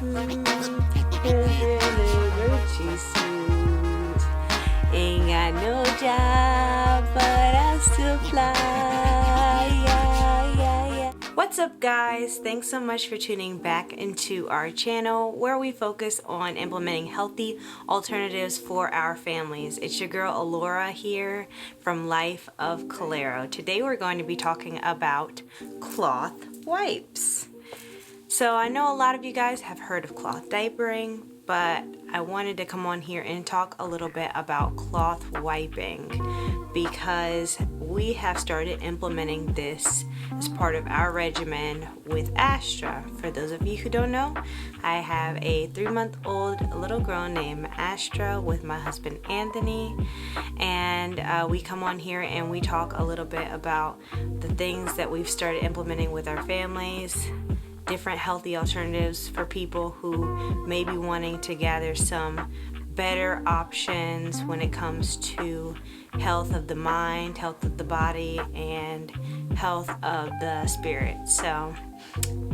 Energy suit. Ain't got no job, but I still fly. Yeah, yeah, yeah. What's up, guys? Thanks so much for tuning back into our channel where we focus on implementing healthy alternatives for our families. It's your girl Alora here from Life of Calero. Today we're going to be talking about cloth wipes. So I know a lot of you guys have heard of cloth diapering, but I wanted to come on here and talk a little bit about cloth wiping because we have started implementing this as part of our regimen with Astra. For those of you who don't know, I have a 3-month-old little girl named Astra with my husband Anthony, and we come on here and we talk a little bit about the things that we've started implementing with our families, different healthy alternatives for people who may be wanting to gather some better options when it comes to health of the mind, health of the body, and health of the spirit. So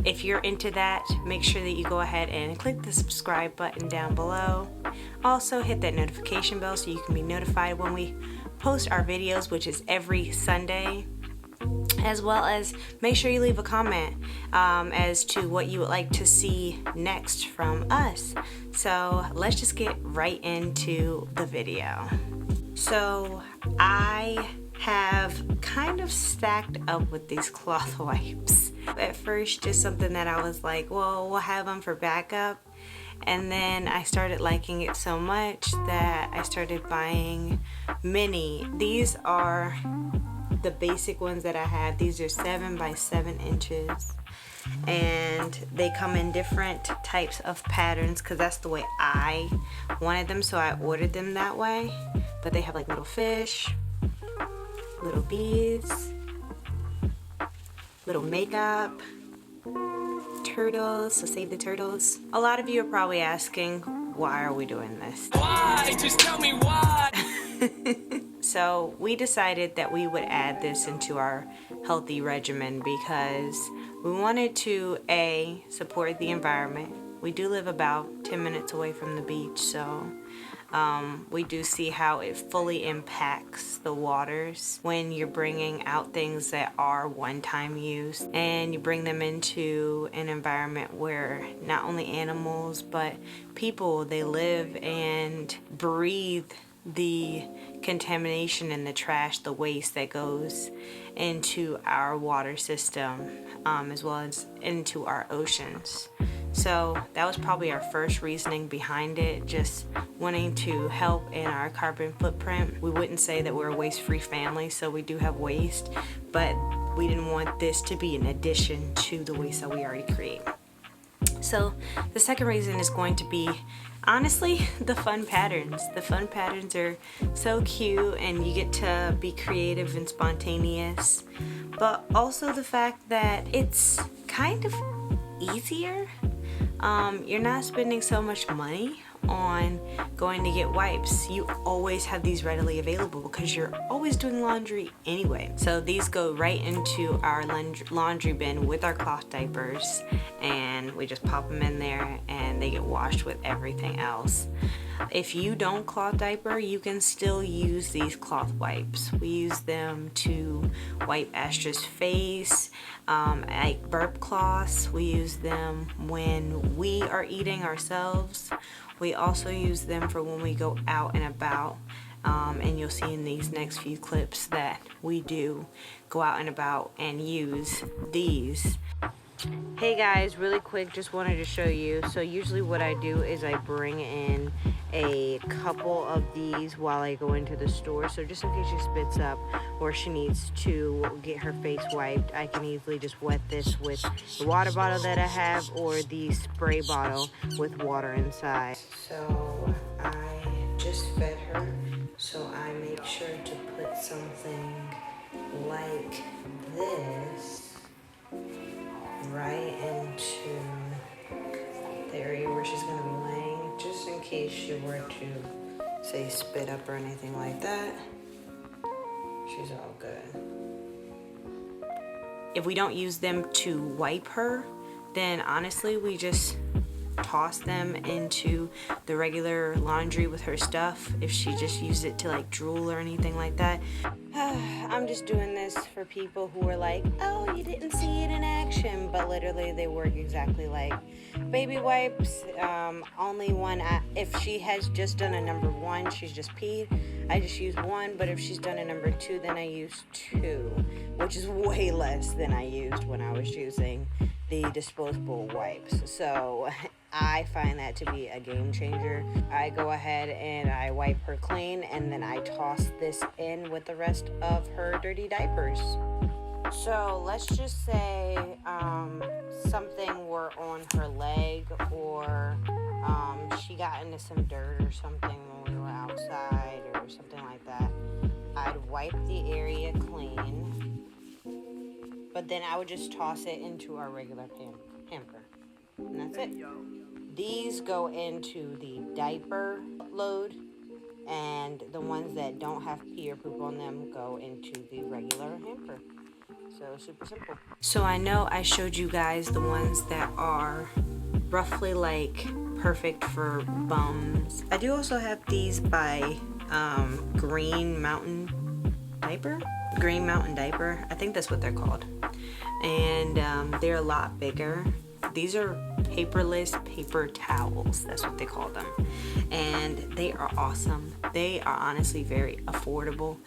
if you're into that, make sure that you go ahead and click the subscribe button down below. Also hit that notification bell so you can be notified when we post our videos, which is every Sunday. As well as make sure you leave a comment as to what you would like to see next from us. So let's just get right into the video. So I have kind of stacked up with these cloth wipes. At first, just something that I was like, well, we'll have them for backup. And then I started liking it so much that I started buying many. These are the basic ones that I have. These are 7 by 7 inches, and they come in different types of patterns because that's the way I wanted them, so I ordered them that way. But they have like little fish, little bees, little makeup, turtles, so save the turtles. A lot of you are probably asking, why are we doing this? Why? Just tell me why. So we decided that we would add this into our healthy regimen because we wanted to support the environment. We do live about 10 minutes away from the beach, so we do see how it fully impacts the waters when you're bringing out things that are one-time use and you bring them into an environment where not only animals but people, they live and breathe the contamination and the trash, the waste that goes into our water system, as well as into our oceans. So that was probably our first reasoning behind it, just wanting to help in our carbon footprint. We wouldn't say that we're a waste-free family, so we do have waste, but we didn't want this to be an addition to the waste that we already create. So the second reason is going to be, honestly, the fun patterns. The fun patterns are so cute and you get to be creative and spontaneous, but also the fact that it's kind of easier. You're not spending so much money on going to get wipes. You always have these readily available because you're always doing laundry anyway. So these go right into our laundry bin with our cloth diapers, and we just pop them in there and they get washed with everything else. If you don't cloth diaper, you can still use these cloth wipes. We use them to wipe Astra's face, like burp cloths. We use them when we are eating ourselves. We also use them for when we go out and about, and you'll see in these next few clips that we do go out and about and use these. Hey guys, really quick, just wanted to show you. So usually what I do is I bring in a couple of these while I go into the store. So just in case she spits up or she needs to get her face wiped, I can easily just wet this with the water bottle that I have or the spray bottle with water inside. So I just fed her, so I make sure to put something like this right into the area where she's going to be laying, just in case she were to, say, spit up or anything like that. She's all good. If we don't use them to wipe her, then honestly we just toss them into the regular laundry with her stuff if she just used it to like drool or anything like that. I'm just doing this for people who are like, oh, you didn't see it in action, but literally they work exactly like baby wipes. Only one, if she has just done a number 1, she's just peed, I just use 1, but if she's done a number 2, then I use 2, which is way less than I used when I was using the disposable wipes. So I find that to be a game changer. I go ahead and I wipe her clean, and then I toss this in with the rest of her dirty diapers. So let's just say something were on her leg, or she got into some dirt or something when we were outside or something like that. I'd wipe the area clean, but then I would just toss it into our regular hamper, and that's it. These go into the diaper load, and the ones that don't have pee or poop on them go into the regular hamper. So super simple. So I know I showed you guys the ones that are roughly like perfect for bums. I do also have these by Green Mountain Diaper. I think that's what they're called. And they're a lot bigger. These are paperless paper towels. That's what they call them. And they are awesome. They are honestly very affordable.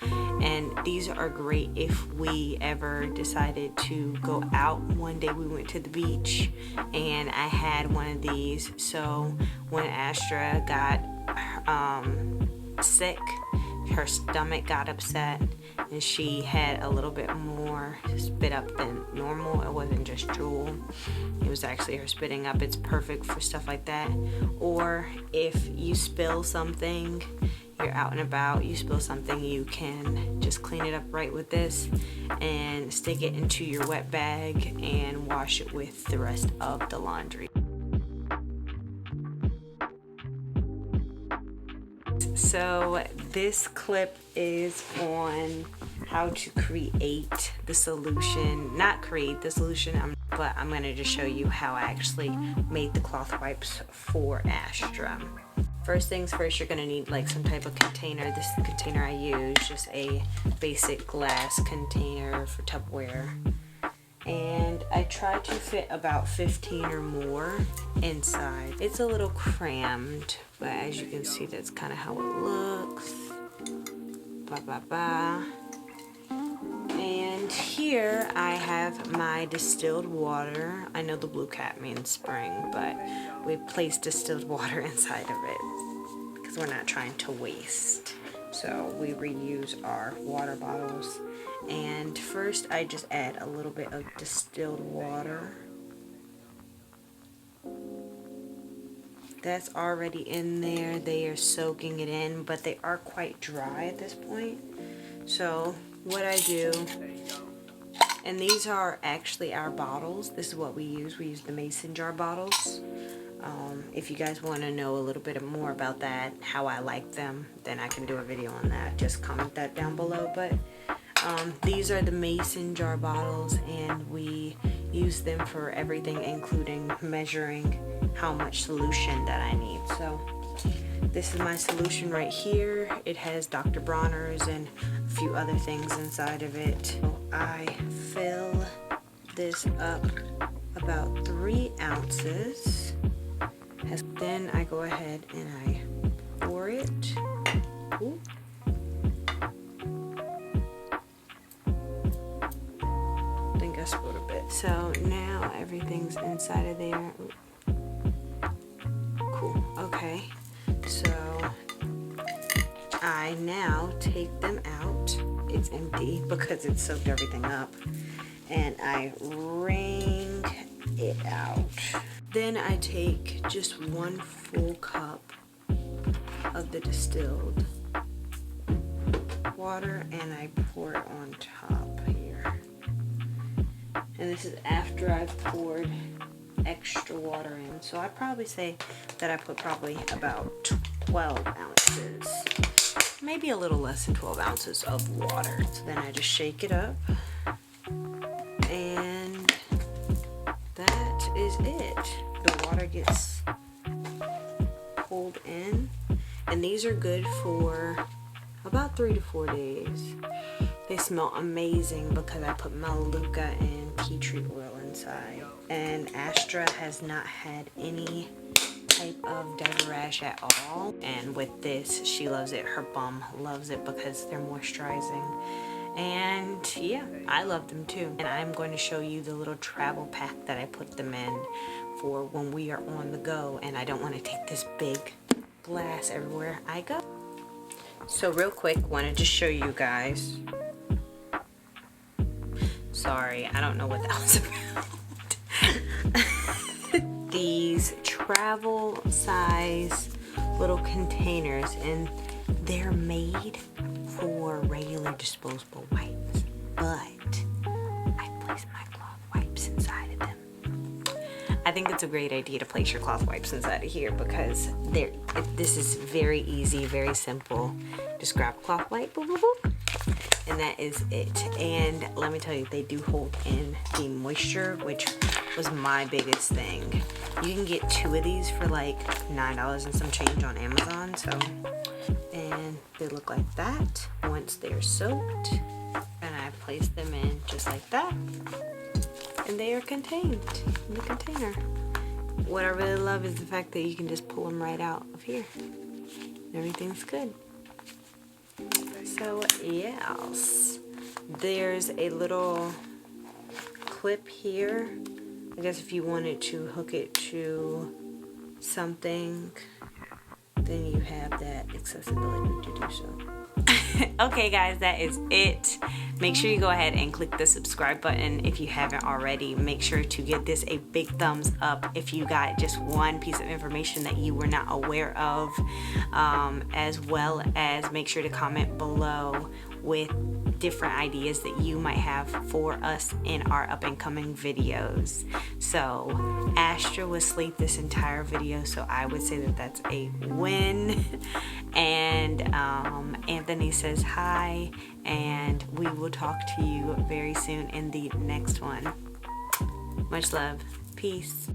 And these are great if we ever decided to go out. One day we went to the beach and I had one of these. So when Astra got sick, her stomach got upset, and she had a little bit more spit up than normal. It wasn't just drool, it was actually her spitting up. It's perfect for stuff like that. Or if you spill something, you're out and about, you spill something, you can just clean it up right with this and stick it into your wet bag and wash it with the rest of the laundry. So this clip is on how to create the solution. Not create the solution, but I'm going to just show you how I actually made the cloth wipes for Astra. First things first, you're going to need like some type of container. This is the container I use, just a basic glass container for Tupperware. And I try to fit about 15 or more inside. It's a little crammed, but as you can see, that's kind of how it looks. And here I have my distilled water. I know the blue cap means spring, but we placed distilled water inside of it because we're not trying to waste. So we reuse our water bottles. And first I just add a little bit of distilled water. That's already in there. They are soaking it in, but they are quite dry at this point. So what I do, and these are actually our bottles. This is what we use. We use the mason jar bottles. If you guys want to know a little bit more about that, how I like them, then I can do a video on that. Just comment that down below. But these are the mason jar bottles, and we use them for everything, including measuring how much solution that I need. So this is my solution right here. It has Dr. Bronner's and a few other things inside of it. So I fill this up about 3 ounces. Then I go ahead and I pour it. Ooh. I think I spilled a bit. So now everything's inside of there. Cool. Okay. So I now take them out. It's empty because it soaked everything up. And I wring it out. Then I take just 1 full cup of the distilled water and I pour it on top here. And this is after I've poured extra water in. So I'd probably say that I put probably about 12 ounces. Maybe a little less than 12 ounces of water. So then I just shake it up. And that is it. The water gets And these are good for about 3 to 4 days. They smell amazing because I put Melaleuca and tea tree oil inside. And Astra has not had any type of desert rash at all. And with this, she loves it. Her bum loves it because they're moisturizing. And yeah, I love them too. And I'm going to show you the little travel pack that I put them in for when we are on the go and I don't want to take this big glass everywhere I go. So real quick, wanted to show you guys. Sorry, I don't know what that was about. These travel size little containers, and they're made for regular disposable wipes, but I place my cloth wipes inside of them. I think it's a great idea to place your cloth wipes inside of here because this is very easy, very simple. Just grab a cloth wipe, boop, boop, boop, and that is it. And let me tell you, they do hold in the moisture, which was my biggest thing. You can get 2 of these for like $9 and some change on Amazon. So, and they look like that once they're soaked, and I place them in just like that, and they are contained in the container. What I really love is the fact that you can just pull them right out of here. Everything's good. So yes, there's a little clip here. I guess if you wanted to hook it to something, then you have that accessibility to do so. Okay guys, that is it. Make sure you go ahead and click the subscribe button if you haven't already. Make sure to give this a big thumbs up if you got just one piece of information that you were not aware of, as well as make sure to comment below with different ideas that you might have for us in our up and coming videos. So Astra was asleep this entire video, so I would say that that's a win. And Anthony says hi, and we will talk to you very soon in the next one. Much love. Peace.